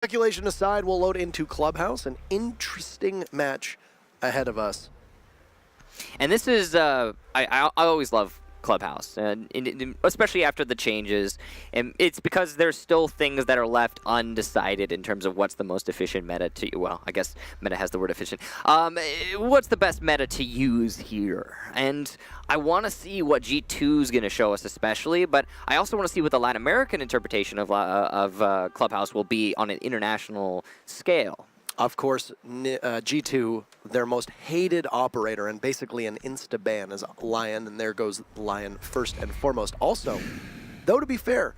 Speculation aside, we'll load into Clubhouse. An interesting match ahead of us. And this is, I always love Clubhouse, and especially after the changes. And it's because there's still things that are left undecided in terms of what's the most efficient meta to, well, I guess meta has the word efficient. What's the best meta to use here? And I want to see what G2 is going to show us especially, but I also want to see what the Latin American interpretation of Clubhouse will be on an international scale. Of course, G2, their most hated operator and basically an insta-ban is Lion, and there goes Lion first and foremost. Also, though to be fair,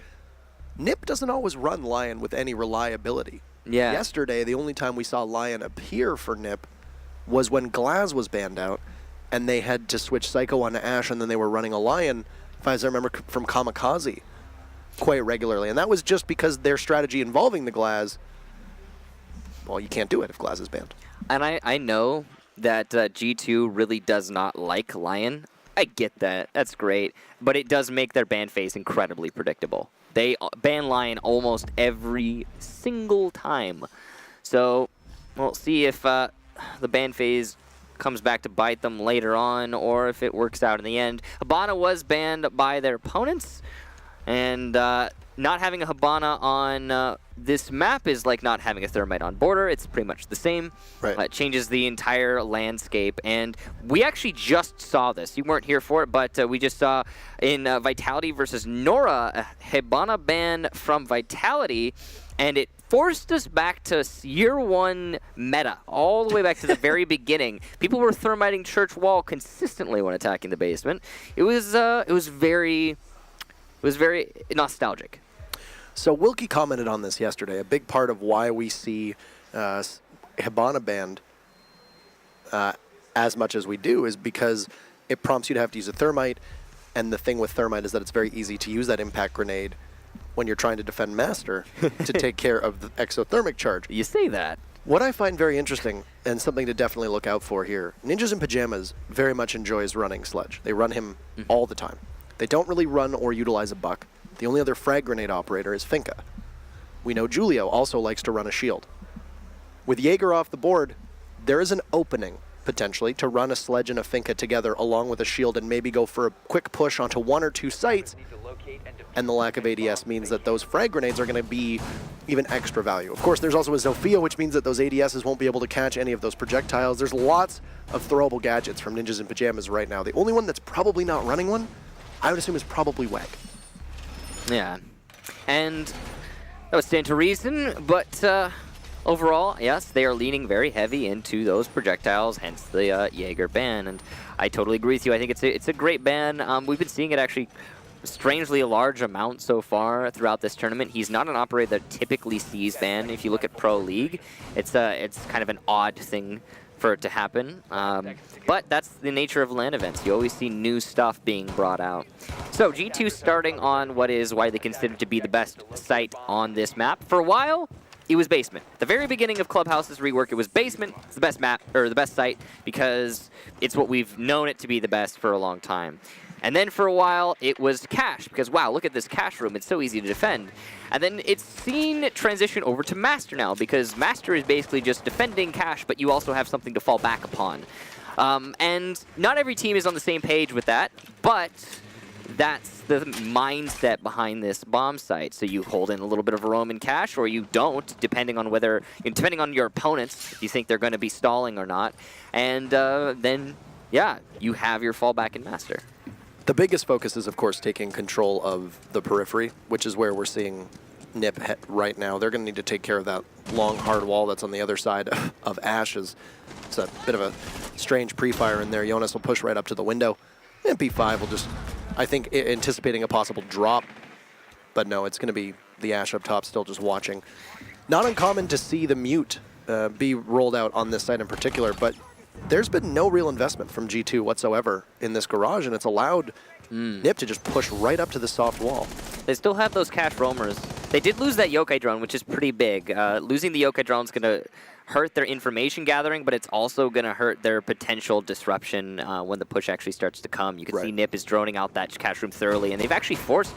NiP doesn't always run Lion with any reliability. Yeah. Yesterday, the only time we saw Lion appear for NiP was when Glaz was banned out, and they had to switch Psycho on Ashe, and then they were running a Lion, if I remember, from Kamikaze quite regularly. And that was just because their strategy involving the Glaz, well, you can't do it if Glaz is banned. And I know that G2 really does not like Lion. I get that. That's great. But it does make their ban phase incredibly predictable. They ban Lion almost every single time. So we'll see if the ban phase comes back to bite them later on or if it works out in the end. Hibana was banned by their opponents. And not having a Hibana on this map is like not having a Thermite on border. It's pretty much the same. Right. It changes the entire landscape. And we actually just saw this. You weren't here for it, but we just saw in Vitality versus Nora, a Hibana ban from Vitality, and it forced us back to year one meta, all the way back to the very beginning. People were Thermiting Church Wall consistently when attacking the basement. It was very nostalgic. So Wilkie commented on this yesterday. A big part of why we see Hibana banned as much as we do is because it prompts you to have to use a Thermite, and the thing with Thermite is that it's very easy to use that impact grenade when you're trying to defend Master to take care of the exothermic charge. You say that. What I find very interesting, and something to definitely look out for here, Ninjas in Pyjamas very much enjoys running Sledge. They run him all the time. They don't really run or utilize a Buck. The only other frag grenade operator is Finka. We know Julio also likes to run a shield. With Jaeger off the board, there is an opening, potentially, to run a Sledge and a Finka together along with a shield and maybe go for a quick push onto one or two sites, and the lack of ADS means that those frag grenades are going to be even extra value. Of course, there's also a Zofia, which means that those ADSs won't be able to catch any of those projectiles. There's lots of throwable gadgets from Ninjas in Pyjamas right now. The only one that's probably not running one, I would assume, is probably WAG. Yeah, and that would stand to reason, but overall, yes, they are leaning very heavy into those projectiles, hence the Jaeger ban, and I totally agree with you. I think it's a great ban. We've been seeing it actually strangely a large amount so far throughout this tournament. He's not an operator that typically sees ban. If you look at Pro League, it's kind of an odd thing for it to happen. But that's the nature of LAN events. You always see new stuff being brought out. So G2 starting on what is widely considered to be the best site on this map. For a while, it was basement. At the very beginning of Clubhouse's rework, it was basement. It's the best map, or the best site, because it's what we've known it to be the best for a long time. And then for a while, it was cache, because wow, look at this cache room. It's so easy to defend. And then it's seen transition over to Master now, because Master is basically just defending cache, but you also have something to fall back upon. And not every team is on the same page with that, but that's the mindset behind this bomb site. So you hold in a little bit of a roam in cache, or you don't, depending on your opponents, if you think they're going to be stalling or not. And then, yeah, you have your fallback in Master. The biggest focus is, of course, taking control of the periphery, which is where we're seeing NiP right now. They're going to need to take care of that long, hard wall that's on the other side of Ashes. It's a bit of a strange pre-fire in there. Jonas will push right up to the window. MP5 will just, I think, anticipating a possible drop. But no, it's going to be the Ashe up top still just watching. Not uncommon to see the mute be rolled out on this site in particular, but there's been no real investment from G2 whatsoever in this garage, and it's allowed NiP to just push right up to the soft wall. They still have those cache roamers. They did lose that yokai drone, which is pretty big. Losing the yokai drone is going to hurt their information gathering, but it's also going to hurt their potential disruption when the push actually starts to come. You can see NiP is droning out that cache room thoroughly, and they've actually forced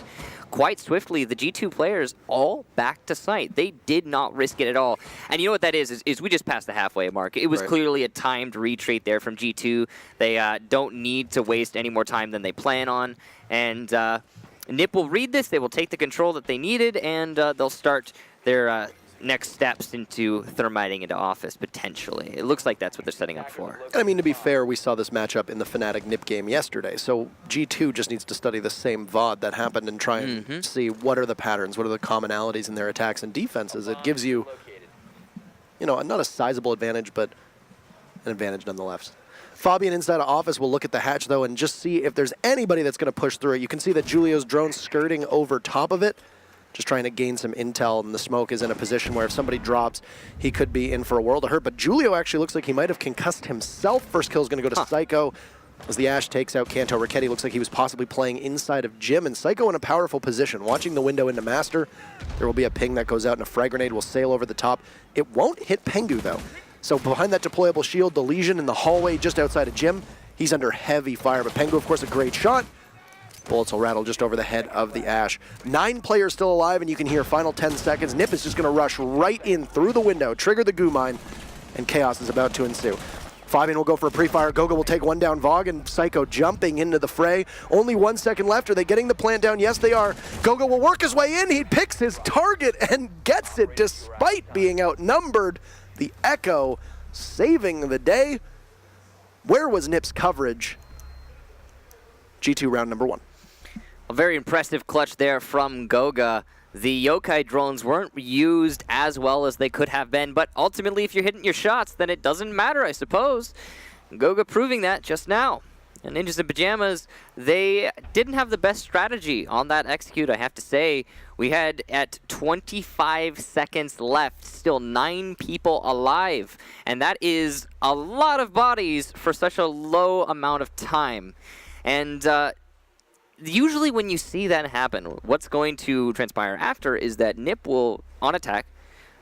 quite swiftly, the G2 players all back to site. They did not risk it at all. And you know what that is we just passed the halfway mark. It was clearly a timed retreat there from G2. They don't need to waste any more time than they plan on. And NiP will read this. They will take the control that they needed, and they'll start their next steps into thermiting into office, potentially. It looks like that's what they're setting up for. And I mean, to be fair, we saw this matchup in the Fnatic NiP game yesterday, so G2 just needs to study the same VOD that happened and try and see what are the patterns, what are the commonalities in their attacks and defenses. It gives you, you know, not a sizable advantage, but an advantage nonetheless. Fabian inside of office will look at the hatch, though, and just see if there's anybody that's going to push through it. You can see that Julio's drone skirting over top of it, just trying to gain some intel, and the smoke is in a position where if somebody drops, he could be in for a world of hurt. But Julio actually looks like he might have concussed himself. First kill is going to go to Psycho as the Ashe takes out Kanto. Raketti looks like he was possibly playing inside of Jim, and Psycho in a powerful position. Watching the window into Master, there will be a ping that goes out, and a frag grenade will sail over the top. It won't hit Pengu, though. So behind that deployable shield, the Legion in the hallway just outside of Jim, he's under heavy fire. But Pengu, of course, a great shot. Bullets will rattle just over the head of the Ashe. 9 players still alive, and you can hear final 10 seconds. NiP is just going to rush right in through the window, trigger the goo mine, and chaos is about to ensue. Fabian will go for a pre-fire. Goga will take one down Vogue, and Psycho jumping into the fray. Only 1 second left. Are they getting the plant down? Yes, they are. Goga will work his way in. He picks his target and gets it despite being outnumbered. The Echo saving the day. Where was NiP's coverage? G2 round number 1. A very impressive clutch there from Goga. The Yokai drones weren't used as well as they could have been, but ultimately if you're hitting your shots, then it doesn't matter, I suppose. Goga proving that just now. And Ninjas in Pyjamas, they didn't have the best strategy on that execute, I have to say. We had, at 25 seconds left, still 9 people alive. And that is a lot of bodies for such a low amount of time. And usually when you see that happen, what's going to transpire after is that NiP will, on attack,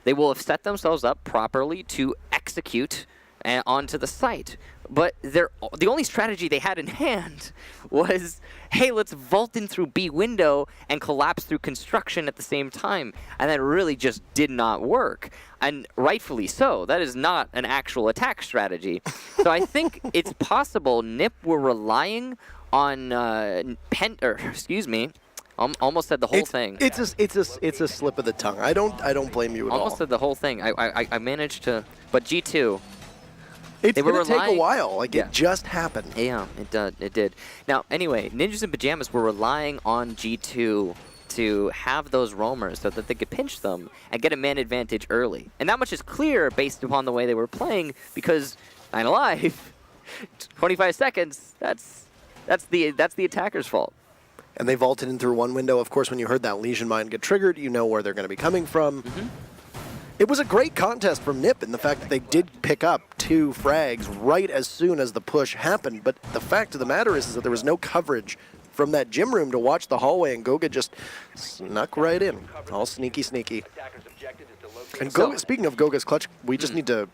they will have set themselves up properly to execute onto the site. But the only strategy they had in hand was, hey, let's vault in through B window and collapse through construction at the same time. And that really just did not work. And rightfully so. That is not an actual attack strategy. So I think it's possible NiP were relying on almost said the whole thing. It's a slip of the tongue. I don't blame you at all. Almost said the whole thing. I managed to, but G2. It's going to take a while. Like, it just happened. Yeah, it did. Now, anyway, Ninjas in Pyjamas were relying on G2 to have those roamers so that they could pinch them and get a man advantage early. And that much is clear based upon the way they were playing, because 9 alive, 25 seconds, that's the attacker's fault. And they vaulted in through one window. Of course, when you heard that Legion mine get triggered, you know where they're going to be coming from. It was a great contest from NiP in the fact that they did pick up 2 frags right as soon as the push happened. But the fact of the matter is that there was no coverage from that gym room to watch the hallway, and Goga just snuck right in. All sneaky, sneaky. And Goga, speaking of Goga's clutch, we just need to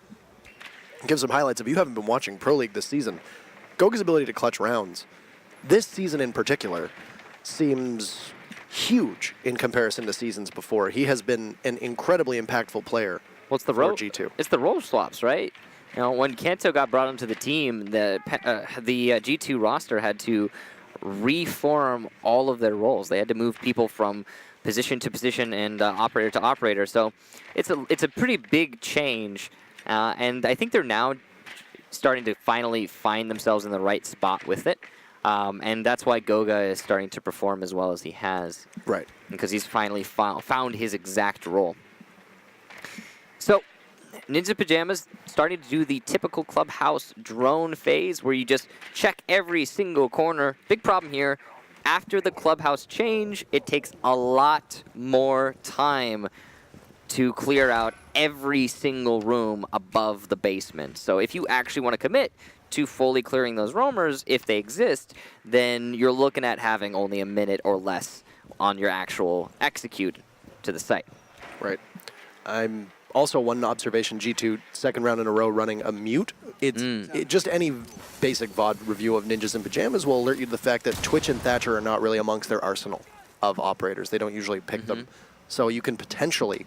give some highlights. If you haven't been watching Pro League this season, Goga's ability to clutch rounds, this season in particular, seems huge in comparison to seasons before. He has been an incredibly impactful player for G2. It's the role swaps, right? You know, when Kanto got brought into the team, the G2 roster had to reform all of their roles. They had to move people from position to position and operator to operator. So it's a pretty big change, and I think they're now starting to finally find themselves in the right spot with it. And that's why Goga is starting to perform as well as he has. Right. Because he's finally found his exact role. So, Ninja Pyjamas starting to do the typical clubhouse drone phase where you just check every single corner. Big problem here. After the clubhouse change, it takes a lot more time to clear out every single room above the basement. So if you actually want to commit to fully clearing those roamers, if they exist, then you're looking at having only a minute or less on your actual execute to the site. Right. I'm also one observation, G2 second round in a row running a mute. Just any basic VOD review of Ninjas in Pyjamas will alert you to the fact that Twitch and Thatcher are not really amongst their arsenal. of operators. They don't usually pick them. So you can potentially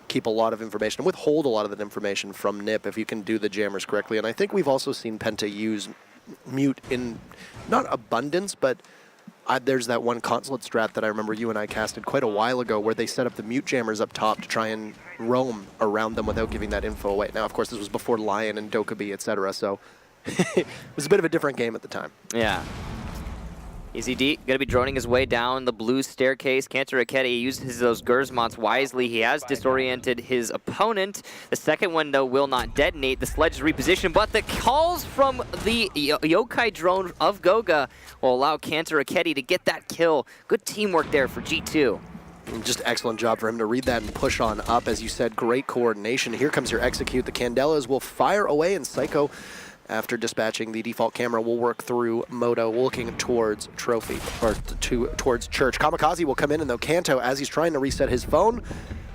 keep a lot of information and withhold a lot of that information from NIP if you can do the jammers correctly. And I think we've also seen Penta use mute in not abundance, but there's that one consulate strat that I remember you and I casted quite a while ago where they set up the mute jammers up top to try and roam around them without giving that info away. Now, of course, this was before Lion and Dokkaebi, etc., so it was a bit of a different game at the time. Yeah. Easy D going to be droning his way down the blue staircase. Cantor Raketi uses those Gersmots wisely. He has disoriented his opponent. The second one, though, will not detonate. The sledge is repositioned, but the calls from the Yokai drone of Goga will allow Cantor Raketi to get that kill. Good teamwork there for G2. Just excellent job for him to read that and push on up. As you said, great coordination. Here comes your execute. The Candelas will fire away, and Psycho, after dispatching the default camera, will work through Moto, looking towards Trophy, or towards Church. Kamikaze will come in, and though Kanto, as he's trying to reset his phone,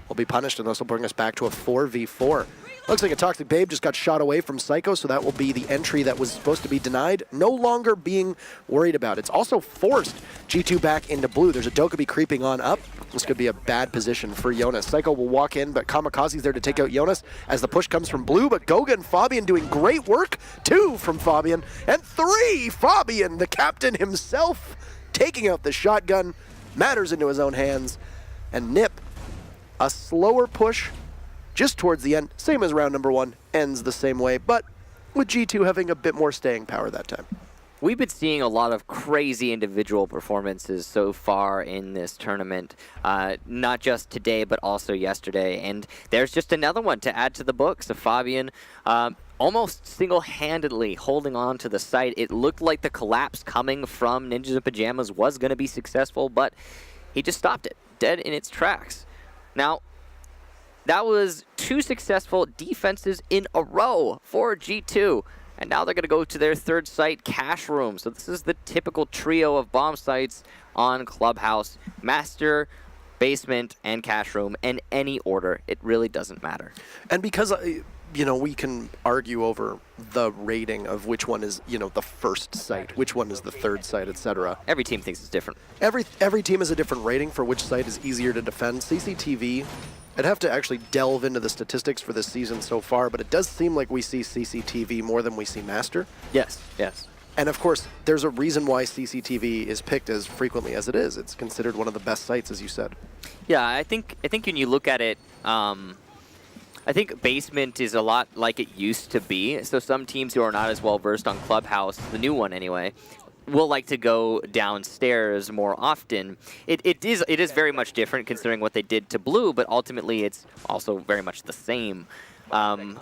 will be punished, and this will bring us back to a 4v4. Looks like a Toxic Babe just got shot away from Psycho, so that will be the entry that was supposed to be denied, no longer being worried about. It's also forced G2 back into blue. There's a Dokkaebi creeping on up. This could be a bad position for Jonas. Psycho will walk in, but Kamikaze's there to take out Jonas as the push comes from blue, but Goga and Fabian doing great work. 2 from Fabian, and 3 Fabian, the captain himself, taking out the shotgun, matters into his own hands, and Nip, a slower push just towards the end, same as round number 1, ends the same way, but with G2 having a bit more staying power that time. We've been seeing a lot of crazy individual performances so far in this tournament, not just today, but also yesterday. And there's just another one to add to the books of Fabian almost single-handedly holding on to the site. It looked like the collapse coming from Ninjas in Pyjamas was going to be successful, but he just stopped it, dead in its tracks. Now, that was 2 successful defenses in a row for G2. And now they're going to go to their third site, Cash Room. So this is the typical trio of bomb sites on Clubhouse. Master, Basement, and Cash Room, in any order. It really doesn't matter. And because, you know, we can argue over the rating of which one is, you know, the first site, which one is the third site, etc. Every team thinks it's different. Every team has a different rating for which site is easier to defend. CCTV, I'd have to actually delve into the statistics for this season so far, but it does seem like we see CCTV more than we see Master. Yes, yes. And of course, there's a reason why CCTV is picked as frequently as it is. It's considered one of the best sites, as you said. Yeah, I think when you look at it, I think Basement is a lot like it used to be. So some teams who are not as well versed on Clubhouse, the new one anyway, will like to go downstairs more often. It is very much different considering what they did to Blue, but ultimately it's also very much the same. And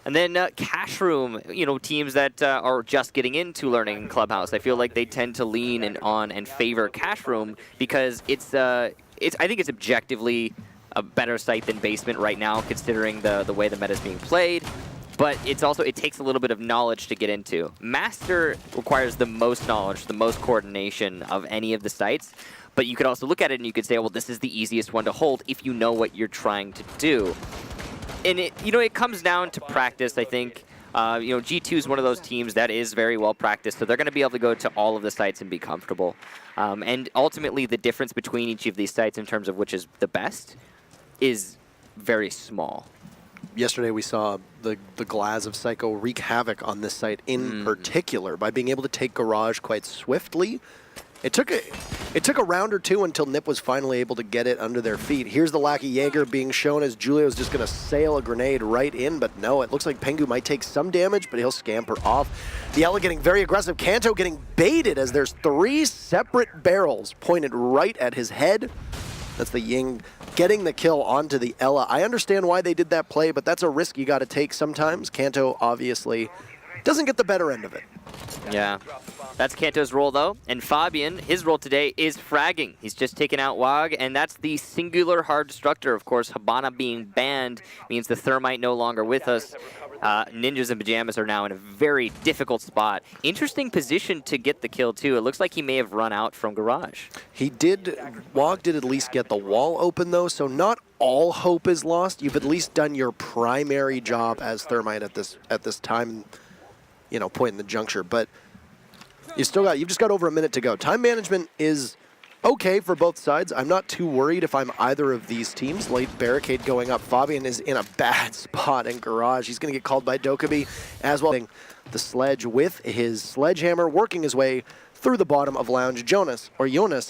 then Cash Room, you know, teams that are just getting into learning Clubhouse, I feel like they tend to lean on and favor Cash Room because I think it's objectively a better site than Basement right now, considering the way the meta is being played. But it takes a little bit of knowledge to get into. Master requires the most knowledge, the most coordination of any of the sites. But you could also look at it and you could say, well, this is the easiest one to hold if you know what you're trying to do. And it comes down to practice, I think. G2 is one of those teams that is very well practiced, so they're going to be able to go to all of the sites and be comfortable. And ultimately, the difference between each of these sites in terms of which is the best is very small. Yesterday we saw the Glaz of Psycho wreak havoc on this site in particular by being able to take Garage quite swiftly. It took a round or two until Nip was finally able to get it under their feet. Here's the Lackey Jaeger being shown as Julio's just going to sail a grenade right in, but no, it looks like Pengu might take some damage, but he'll scamper off. The Ella getting very aggressive. Kanto getting baited as there's 3 separate barrels pointed right at his head. That's the Ying getting the kill onto the Ella. I understand why they did that play, but that's a risk you got to take sometimes. Kanto obviously doesn't get the better end of it. Yeah, that's Kanto's role though. And Fabian, his role today is fragging. He's just taken out Wog, and that's the singular hard destructor. Of course, Habana being banned means the Thermite no longer with us. Ninjas in Pyjamas are now in a very difficult spot. Interesting position to get the kill, too. It looks like he may have run out from Garage. He did. Wog did at least get the wall open, though, so not all hope is lost. You've at least done your primary job as Thermite at this time, point in the juncture. But you've just got over a minute to go. Time management is okay for both sides. I'm not too worried if I'm either of these teams. Late barricade going up. Fabian is in a bad spot in garage. He's going to get called by Dokkaebi as well. The sledge with his sledgehammer working his way through the bottom of Lounge. Jonas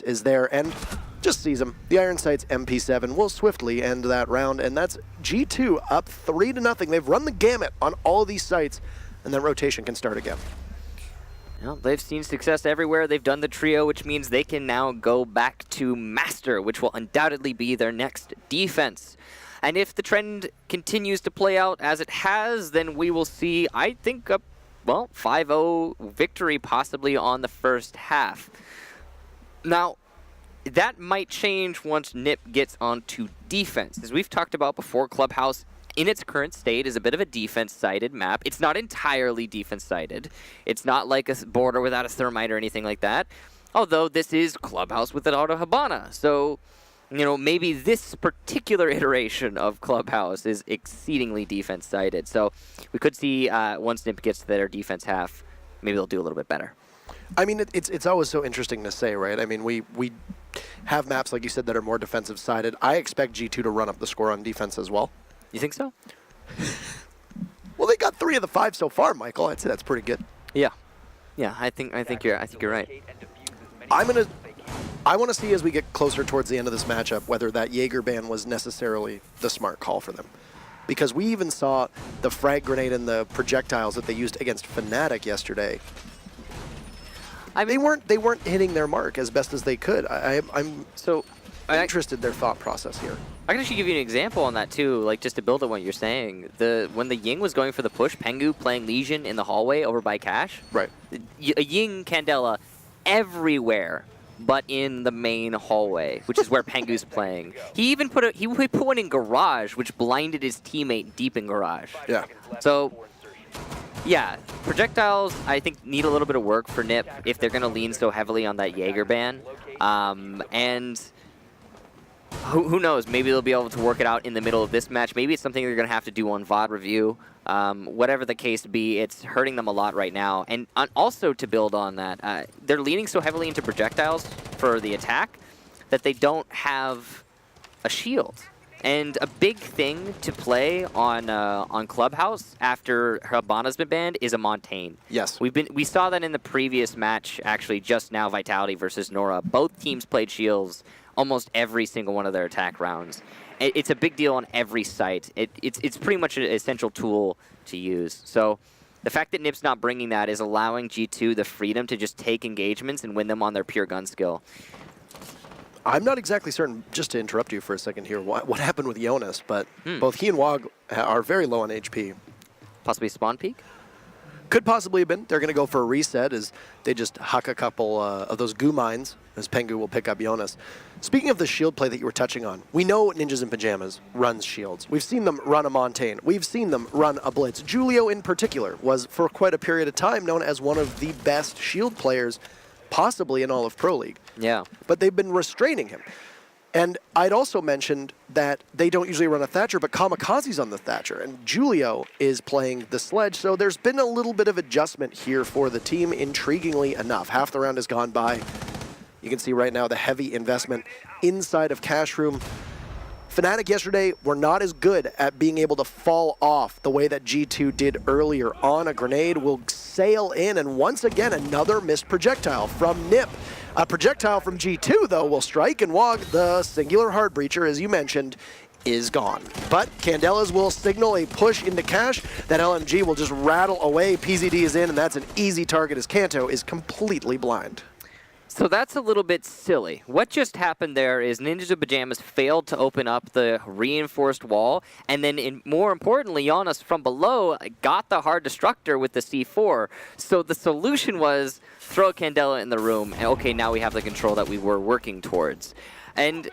is there and just sees him. The Iron Sights MP7 will swiftly end that round, and that's G2 up 3-0. They've run the gamut on all of these sites, and then rotation can start again. Well, they've seen success everywhere. They've done the trio, which means they can now go back to Master, which will undoubtedly be their next defense. And if the trend continues to play out as it has, then we will see, I think, a 5-0 victory possibly on the first half. Now, that might change once NiP gets onto defense. As we've talked about before, Clubhouse in its current state is a bit of a defense-sided map. It's not entirely defense-sided. It's not like a border without a thermite or anything like that. Although this is Clubhouse with an auto Habana. So, you know, maybe this particular iteration of Clubhouse is exceedingly defense-sided. So we could see once NiP gets to their defense half, maybe they'll do a little bit better. I mean, it's always so interesting to say, right? I mean, we have maps, like you said, that are more defensive-sided. I expect G2 to run up the score on defense as well. You think so? Well, they got 3 of the 5 so far, Michael. I'd say that's pretty good. Yeah, I think you're right. I want to see as we get closer towards the end of this matchup whether that Jaeger ban was necessarily the smart call for them, because we even saw the frag grenade and the projectiles that they used against Fnatic yesterday. I mean, they weren't hitting their mark as best as they could. I'm interested in their thought process here. I can actually give you an example on that too, like just to build on what you're saying. When the Ying was going for the push, Pengu playing Legion in the hallway over by Cash. Right. A Ying Candela everywhere but in the main hallway, which is where Pengu's playing. He even put one in garage, which blinded his teammate deep in garage. Yeah. So, yeah, projectiles I think need a little bit of work for NiP if they're going to lean so heavily on that Jaeger ban. And who knows? Maybe they'll be able to work it out in the middle of this match. Maybe it's something they're going to have to do on VOD review. Whatever the case be, it's hurting them a lot right now. And also to build on that, they're leaning so heavily into projectiles for the attack that they don't have a shield. And a big thing to play on Clubhouse after Habana's been banned is a Montaigne. Yes. We saw that in the previous match, actually, just now, Vitality versus Nora. Both teams played shields almost every single one of their attack rounds. It's a big deal on every site. It's pretty much an essential tool to use. So the fact that NiP's not bringing that is allowing G2 the freedom to just take engagements and win them on their pure gun skill. I'm not exactly certain, just to interrupt you for a second here, what happened with Jonas, but both he and Wog are very low on HP. Possibly spawn peak? Could possibly have been. They're going to go for a reset as they just huck a couple of those goo mines, as Pengu will pick up Jonas. Speaking of the shield play that you were touching on, we know Ninjas in Pyjamas runs shields. We've seen them run a Montaigne. We've seen them run a Blitz. Julio in particular was for quite a period of time known as one of the best shield players possibly in all of Pro League. Yeah. But they've been restraining him. And I'd also mentioned that they don't usually run a Thatcher, but Kamikaze's on the Thatcher, and Julio is playing the Sledge, so there's been a little bit of adjustment here for the team, intriguingly enough. Half the round has gone by. You can see right now the heavy investment inside of Cash Room. Fnatic yesterday were not as good at being able to fall off the way that G2 did earlier on. A grenade will sail in, and once again, another missed projectile from NiP. A projectile from G2, though, will strike, and Wog, the singular heart breacher, as you mentioned, is gone. But Candelas will signal a push into Cash. That LMG will just rattle away. PZD is in, and that's an easy target as Kanto is completely blind. So that's a little bit silly. What just happened there is Ninjas in Pyjamas failed to open up the reinforced wall, and then more importantly, Jonas from below got the hard destructor with the C4. So the solution was throw a Candela in the room, and okay, now we have the control that we were working towards. And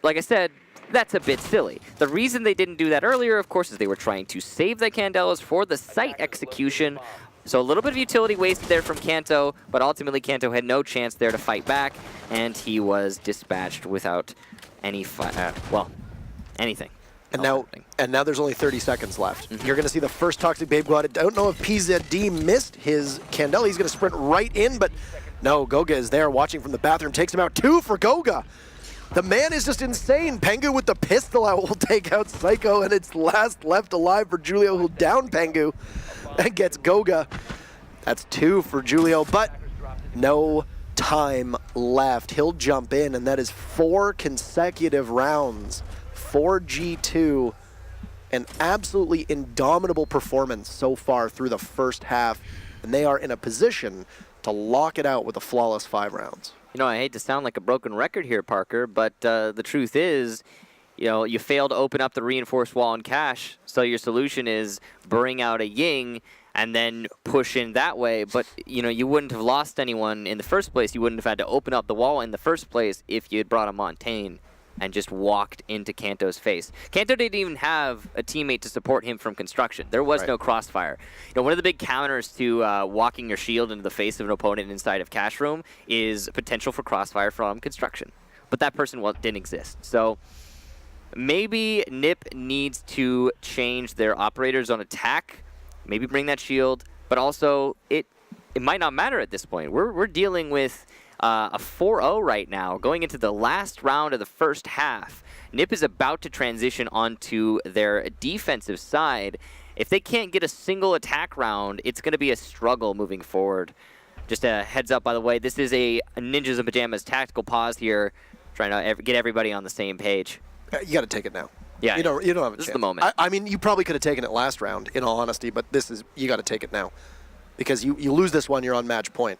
like I said, that's a bit silly. The reason they didn't do that earlier, of course, is they were trying to save the Candelas for the site execution. So a little bit of utility wasted there from Kanto, but ultimately Kanto had no chance there to fight back, and he was dispatched without any anything. And now there's only 30 seconds left. You're going to see the first Toxic Babe go out. I don't know if PZD missed his Candela. He's going to sprint right in, but No, Goga is there watching from the bathroom. Takes him out. 2 for Goga. The man is just insane. Pengu with the pistol out will take out Psycho, and it's last left alive for Julio, who'll down Pengu and gets Goga. That's 2 for Julio, but no time left. He'll jump in, and that is 4 consecutive rounds for G2. An absolutely indomitable performance so far through the first half, and they are in a position to lock it out with a flawless 5 rounds. You know, I hate to sound like a broken record here, Parker, but the truth is, you know, you fail to open up the reinforced wall in cache, so your solution is bring out a Ying and then push in that way. But, you know, you wouldn't have lost anyone in the first place. You wouldn't have had to open up the wall in the first place if you had brought a Montaigne and just walked into Kanto's face. Kanto didn't even have a teammate to support him from construction. There was no crossfire. You know, one of the big counters to walking your shield into the face of an opponent inside of cache room is potential for crossfire from construction. But that person didn't exist. So maybe NiP needs to change their operators on attack, maybe bring that shield, but also it might not matter at this point. We're dealing with a 4-0 right now, going into the last round of the first half. NiP is about to transition onto their defensive side. If they can't get a single attack round, it's going to be a struggle moving forward. Just a heads up, by the way, this is a Ninjas in Pyjamas tactical pause here, trying to get everybody on the same page. You got to take it now. Yeah, you don't have a chance. This is the moment. I mean, you probably could have taken it last round, in all honesty, but you got to take it now. Because you lose this one, you're on match point.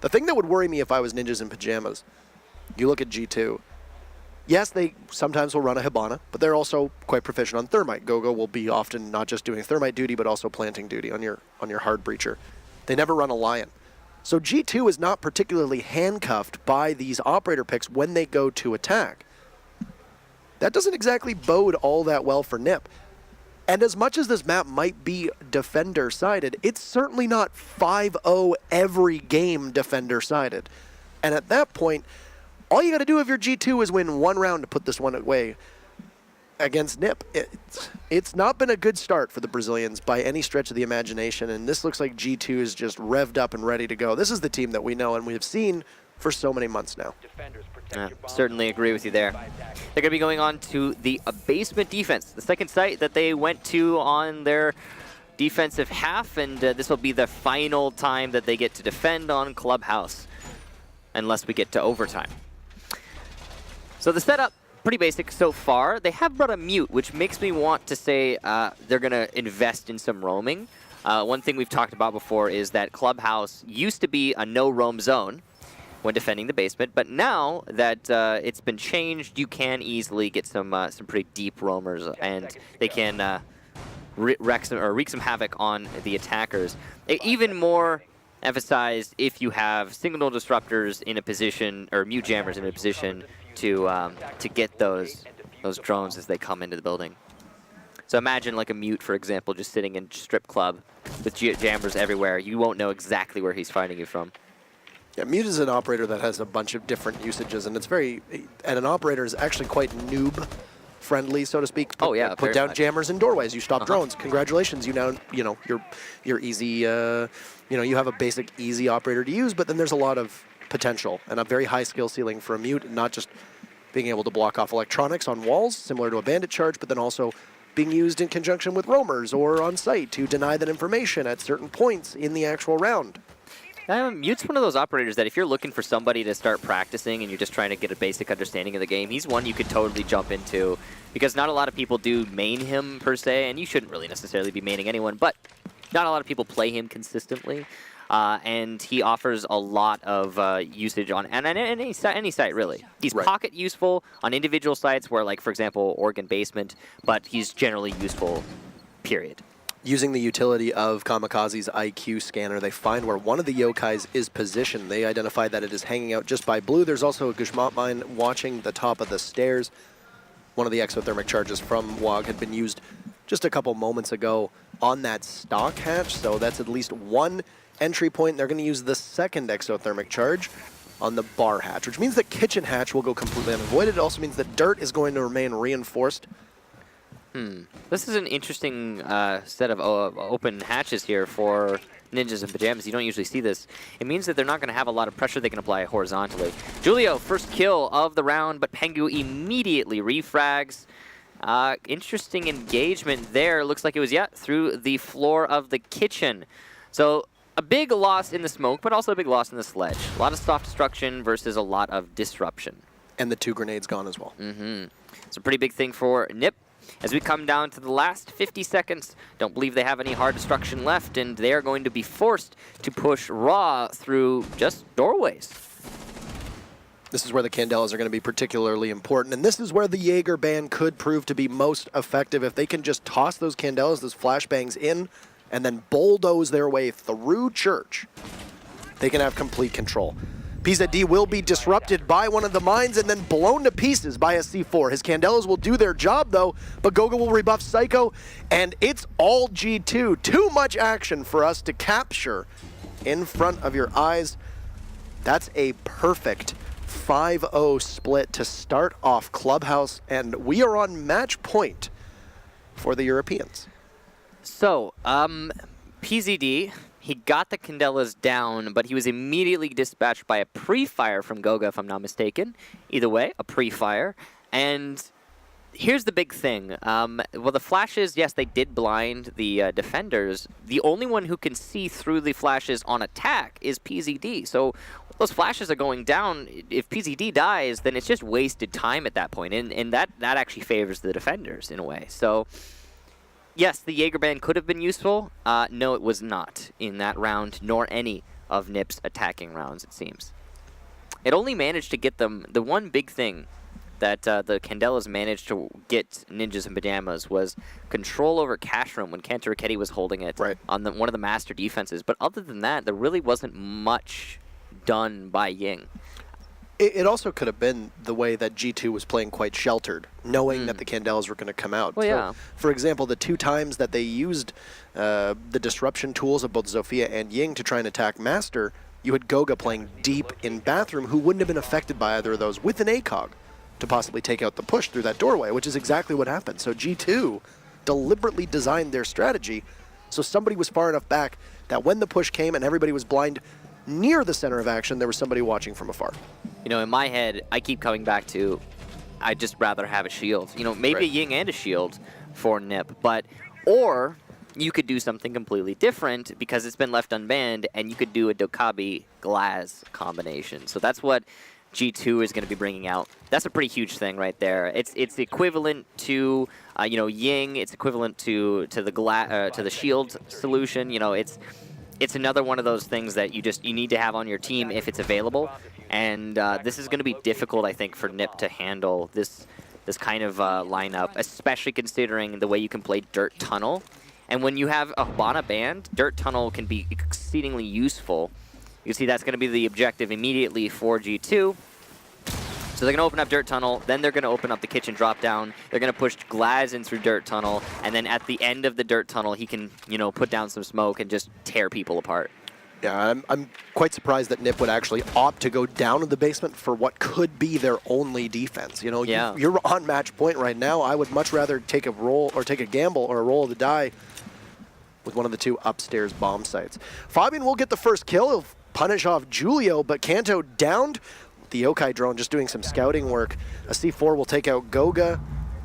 The thing that would worry me if I was Ninjas in Pyjamas, you look at G2. Yes, they sometimes will run a Hibana, but they're also quite proficient on Thermite. Gogo will be often not just doing Thermite duty, but also planting duty on your hard breacher. They never run a Lion. So G2 is not particularly handcuffed by these operator picks when they go to attack. That doesn't exactly bode all that well for NiP. And as much as this map might be defender-sided, it's certainly not 5-0 every game defender-sided. And at that point, all you got to do if you're G2 is win 1 round to put this one away against NiP. It's not been a good start for the Brazilians by any stretch of the imagination, and this looks like G2 is just revved up and ready to go. This is the team that we know and we have seen for so many months now. Certainly agree with you there. They're going to be going on to the basement defense, the second site that they went to on their defensive half, and this will be the final time that they get to defend on Clubhouse, unless we get to overtime. So the setup, pretty basic so far. They have brought a mute, which makes me want to say they're going to invest in some roaming. One thing we've talked about before is that Clubhouse used to be a no-roam zone when defending the basement, but now that it's been changed, you can easily get some pretty deep roamers, and they can wreak some havoc on the attackers. Even more emphasized if you have signal disruptors in a position, or mute jammers in a position to get those drones as they come into the building. So imagine like a mute, for example, just sitting in strip club with jammers everywhere. You won't know exactly where he's fighting you from. Yeah, Mute is an operator that has a bunch of different usages, and and an operator is actually quite noob-friendly, so to speak. Put down jammers in doorways. You stop drones. Congratulations, you're easy. You have a basic easy operator to use, but then there's a lot of potential and a very high skill ceiling for a Mute, not just being able to block off electronics on walls, similar to a bandit charge, but then also being used in conjunction with roamers or on site to deny that information at certain points in the actual round. Mute's one of those operators that if you're looking for somebody to start practicing and you're just trying to get a basic understanding of the game, he's one you could totally jump into, because not a lot of people do main him per se, and you shouldn't really necessarily be maining anyone, but not a lot of people play him consistently, and he offers a lot of usage on any site really. He's pocket useful on individual sites where, like, for example, Oregon Basement, but he's generally useful, period. Using the utility of Kamikaze's IQ scanner, they find where one of the yokais is positioned. They identify that it is hanging out just by blue. There's also a Gushmat mine watching the top of the stairs. One of the exothermic charges from WOG had been used just a couple moments ago on that stock hatch, so that's at least one entry point. They're going to use the second exothermic charge on the bar hatch, which means the kitchen hatch will go completely unavoided. It also means that dirt is going to remain reinforced This is an interesting set of open hatches here for Ninjas in Pyjamas. You don't usually see this. It means that they're not going to have a lot of pressure they can apply horizontally. Julio, first kill of the round, but Pengu immediately refrags. Interesting engagement there. Looks like it was, through the floor of the kitchen. So a big loss in the smoke, but also a big loss in the sledge. A lot of soft destruction versus a lot of disruption. And the 2 grenades gone as well. It's a pretty big thing for Nip. As we come down to the last 50 seconds, don't believe they have any hard destruction left, and they are going to be forced to push Raw through just doorways. This is where the Candelas are going to be particularly important, and this is where the Jaeger ban could prove to be most effective. If they can just toss those Candelas, those flashbangs in, and then bulldoze their way through church, they can have complete control. PZD will be disrupted by one of the mines and then blown to pieces by a C4. His Candelas will do their job, though, but Goga will rebuff Psycho, and it's all G2. Too much action for us to capture in front of your eyes. That's a perfect 5-0 split to start off Clubhouse, and we are on match point for the Europeans. So, PZD, he got the Candelas down, but he was immediately dispatched by a pre-fire from Goga, if I'm not mistaken. Either way, a pre-fire. And here's the big thing. Well, the flashes, yes, they did blind the defenders. The only one who can see through the flashes on attack is PZD. So those flashes are going down. If PZD dies, then it's just wasted time at that point. And that actually favors the defenders in a way. So yes, the Jaeger ban could have been useful. No, it was not in that round, nor any of Nip's attacking rounds, it seems. It only managed to get them, the one big thing that the Candelas managed to get Ninjas in Pyjamas was control over cash room when Kanto Raketti was holding it on one of the master defenses. But other than that, there really wasn't much done by Ying. It also could have been the way that G2 was playing quite sheltered, knowing that the Candelas were going to come out. Well, yeah. For example, the 2 times that they used the disruption tools of both Zofia and Ying to try and attack Master, you had Goga playing deep in Bathroom, who wouldn't have been affected by either of those, with an ACOG to possibly take out the push through that doorway, which is exactly what happened. So G2 deliberately designed their strategy so somebody was far enough back that when the push came and everybody was blind near the center of action, there was somebody watching from afar. You know, in my head, I keep coming back to, I'd just rather have a shield. You know, maybe a Ying and a shield for Nip, but, or you could do something completely different because it's been left unbanned, and you could do a Dokkaebi Glaz combination. So that's what G2 is going to be bringing out. That's a pretty huge thing right there. It's equivalent to, you know, Ying. It's equivalent to the shield solution. You know, it's another one of those things that you need to have on your team if it's available. And this is going to be difficult, I think, for Nip to handle this kind of lineup, especially considering the way you can play Dirt Tunnel. And when you have a Hibana banned, Dirt Tunnel can be exceedingly useful. You can see that's going to be the objective immediately for G2. So they're going to open up Dirt Tunnel, then they're going to open up the kitchen drop down. They're going to push Glaz in through Dirt Tunnel, and then at the end of the Dirt Tunnel, he can, you know, put down some smoke and just tear people apart. Yeah, I'm quite surprised that Nip would actually opt to go down to the basement for what could be their only defense. You know, you're on match point right now. I would much rather take a roll or take a gamble or a roll of the die with one of the 2 upstairs bomb sites. Fabian will get the first kill. He'll punish off Julio, but Kanto downed. The Yokai drone just doing some scouting work. A C4 will take out Goga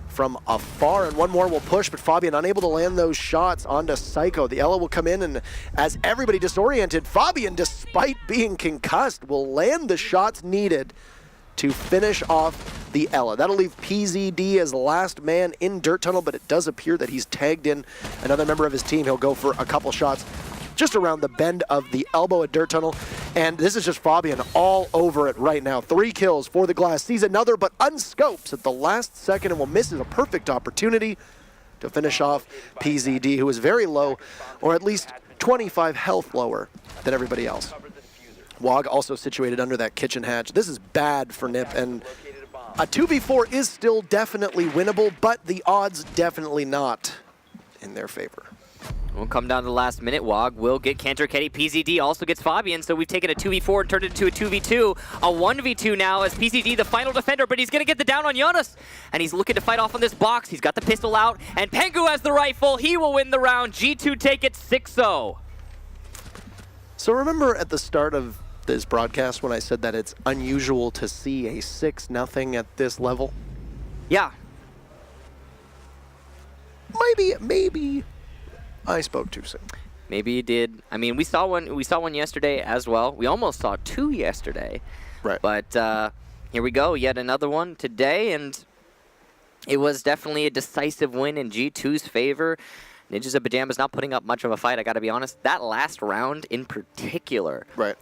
from afar, and one more will push, but Fabian unable to land those shots onto Psycho. The Ela will come in, and as everybody disoriented, Fabian, despite being concussed, will land the shots needed to finish off the Ela. That'll leave PZD as the last man in Dirt Tunnel, but it does appear that he's tagged in another member of his team. He'll go for a couple shots just around the bend of the elbow at Dirt Tunnel. And this is just Fabian all over it right now. 3 kills for the Glass. Sees another, but unscopes at the last second and will miss a perfect opportunity to finish off PZD, who is very low, or at least 25 health lower than everybody else. Wog also situated under that kitchen hatch. This is bad for Nip, and a 2v4 is still definitely winnable, but the odds definitely not in their favor. We'll come down to the last minute. Wog will get Cantor Ketty. PZD also gets Fabian, so we've taken a 2v4 and turned it into a 2v2. A 1v2 now as PZD, the final defender, but he's going to get the down on Jonas. And he's looking to fight off on this box. He's got the pistol out, and Pengu has the rifle. He will win the round. G2 take it 6-0. So remember at the start of this broadcast when I said that it's unusual to see a 6-0 at this level? Yeah. Maybe I spoke too soon. Maybe you did. I mean, we saw one yesterday as well. We almost saw two yesterday. Right. But here we go, yet another one today, and it was definitely a decisive win in G2's favor. Ninjas of Pyjamas not putting up much of a fight, I gotta be honest. That last round in particular Right.